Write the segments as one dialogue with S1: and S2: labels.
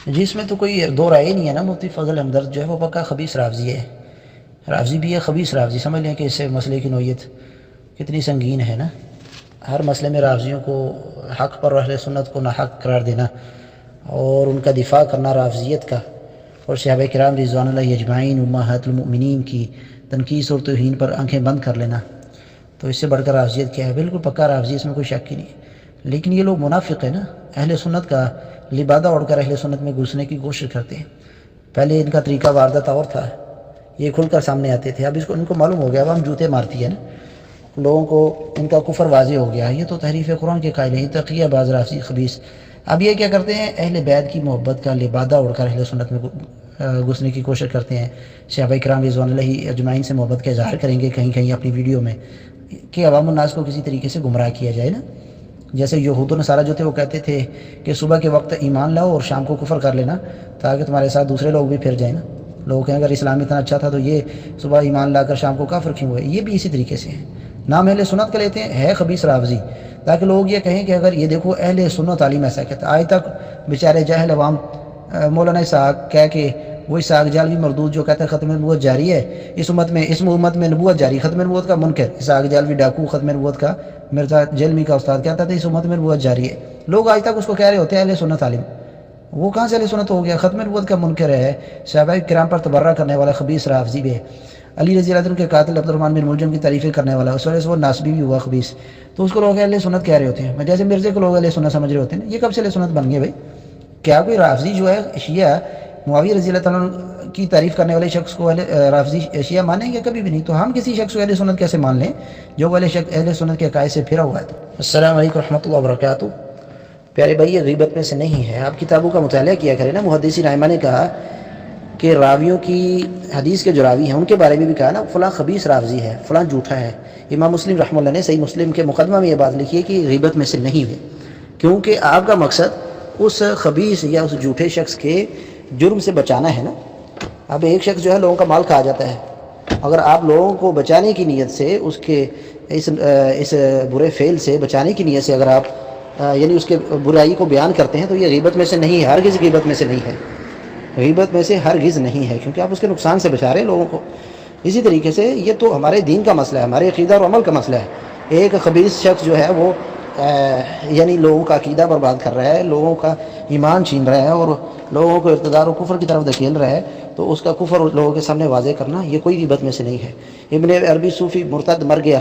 S1: جی اس میں تو کوئی دو رائے نہیں ہے نا، مفتی فضل ہمدرد جو ہے وہ پکا خبیث رافضی ہے، رافضی بھی ہے خبیث رافضی، سمجھ لیں کہ اس سے مسئلے کی نوعیت کتنی سنگین ہے نا۔ ہر مسئلے میں رافضیوں کو حق پر اہل سنت کو ناحق قرار دینا اور ان کا دفاع کرنا رافضیت کا، اور صحابہ کرام رضوان اللہ اجمعین امہات المؤمنین کی تنقیص اور توہین پر آنکھیں بند کر لینا، تو اس سے بڑھ کر رافضیت کیا ہے؟ بالکل پکا رافضی، اس میں کوئی شک ہی نہیں ہے۔ لیکن یہ لوگ منافق ہیں نا، اہل سنت کا لبادہ اوڑھ کر اہل سنت میں گھسنے کی کوشش کرتے ہیں۔ پہلے ان کا طریقہ واردات اور تھا، یہ کھل کر سامنے آتے تھے، اب ان کو معلوم ہو گیا، اب ہم جوتے مارتی ہے نا، لوگوں کو ان کا کفر واضح ہو گیا، یہ تو تحریف قرآن کے قائل ہیں، یہ تقیہ باز رافضی خبیث۔ اب یہ کیا کرتے ہیں؟ اہل بیت کی محبت کا لبادہ اوڑھ کر اہل سنت میں گھسنے کی کوشش کرتے ہیں، صحابہ کرام رضوان اللہ اجمعین سے محبت کا اظہار کریں گے کہیں کہیں اپنی ویڈیو میں، کہ عوام الناس کو کسی طریقے سے گمراہ کیا جائے نا۔ جیسے یہود و نصارہ جو تھے وہ کہتے تھے کہ صبح کے وقت ایمان لاؤ اور شام کو کفر کر لینا تاکہ تمہارے ساتھ دوسرے لوگ بھی پھر جائیں نا۔ لوگ کہیں اگر اسلام اتنا اچھا تھا تو یہ صبح ایمان لا کر شام کو کافر کیوں ہوئے؟ یہ بھی اسی طریقے سے ہیں، نام اہل سنت کا لیتے ہیں، ہے خبیث رافضی، تاکہ لوگ یہ کہیں کہ اگر یہ دیکھو اہل سنت تعلیم ایسا کہتا ہے۔ آج تک بیچارے جاہل عوام مولانا اسحاق کہہ کے، وہ اسحاق جالوی مردود جو کہتا ہے ختم نبوت جاری ہے اس امت میں نبوت جاری، ختم نبوت کا منکر اسحاق جالوی ڈاکو، ختم نبوت کا مرزا جلمی کا استاد کہتا تھا اس امت میں نبوت جاری ہے، لوگ آج تک اس کو کہہ رہے ہوتے ہیں اہل سنت عالم۔ وہ کہاں سے اہل سنت ہو گیا؟ ختم نبوت کا منکر ہے، صحابہ کرام پر تبرہ کرنے والا خبیث رافضی بھی ہے، علی رضی اللہ عنہ کے قاتل عبد الرحمن بن ملجم کی تعریفیں کرنے والا، اس وجہ سے وہ ناسبی بھی ہوا خبیث، تو اس کو لوگ اہل سنت کہہ رہے ہوتے ہیں، جیسے مرزے کو لوگ اہل سنت سمجھ رہے ہوتے ہیں۔ یہ کب سے اہل سنت بن گئے بھائی؟ کیا کوئی رافضی جو ہے شیعہ معاویہ رضی اللہ عنہ کی تعریف کرنے والے شخص کو رافضی شیعہ مانیں گے؟ کبھی بھی نہیں۔ تو ہم کسی شخص کو اہل سنت کیسے مان لیں جو اہل سنت کے عقائد سے پھرا ہوا ہے؟ السلام علیکم رحمۃ اللہ وبرکاتہ۔ پیارے بھائی، یہ غیبت میں سے نہیں ہے، آپ کتابوں کا مطالعہ کیا کریں نا۔ محدثین ائمہ نے کہا کہ راویوں کی حدیث کے جو راوی ہیں ان کے بارے میں بھی کہا نا فلاں خبیث رافضی ہے، فلاں جھوٹا ہے۔ امام مسلم رحمہ اللہ نے صحیح مسلم کے مقدمہ میں یہ بات لکھی ہے کہ غیبت میں سے نہیں ہے، کیونکہ آپ کا مقصد اس خبیث یا اس جھوٹے شخص کے جرم سے بچانا ہے نا۔ اب ایک شخص جو ہے لوگوں کا مال کھا جاتا ہے، اگر آپ لوگوں کو بچانے کی نیت سے اس کے اس برے فعل سے بچانے کی نیت سے اگر آپ یعنی اس کے برائی کو بیان کرتے ہیں تو یہ غیبت میں سے نہیں ہے، ہرگز غیبت میں سے نہیں ہے، غیبت میں سے ہرگز نہیں ہے، کیونکہ آپ اس کے نقصان سے بچا رہے ہیں لوگوں کو۔ اسی طریقے سے یہ تو ہمارے دین کا مسئلہ ہے، ہمارے عقیدہ اور عمل کا مسئلہ ہے۔ ایک خبیث شخص جو ہے وہ یعنی لوگوں کا عقیدہ برباد کر رہا ہے، لوگوں کا ایمان چھین رہا ہے اور لوگوں کو ارتداد و کفر کی طرف دھکیل رہا ہے، تو اس کا کفر لوگوں کے سامنے واضح کرنا یہ کوئی غیبت میں سے نہیں ہے۔ ابن عربی صوفی مرتد مر گیا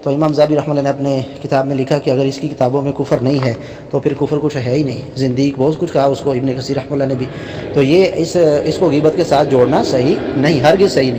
S1: تو امام ذابی رحمہ اللہ نے اپنے کتاب میں لکھا کہ اگر اس کی کتابوں میں کفر نہیں ہے تو پھر کفر کچھ ہے ہی نہیں، زندیق بہت کچھ کہا اس کو ابن کثیر رحمہ اللہ نے بھی۔ تو یہ اس کو غیبت کے ساتھ جوڑنا صحیح نہیں، ہرگز صحیح نہیں۔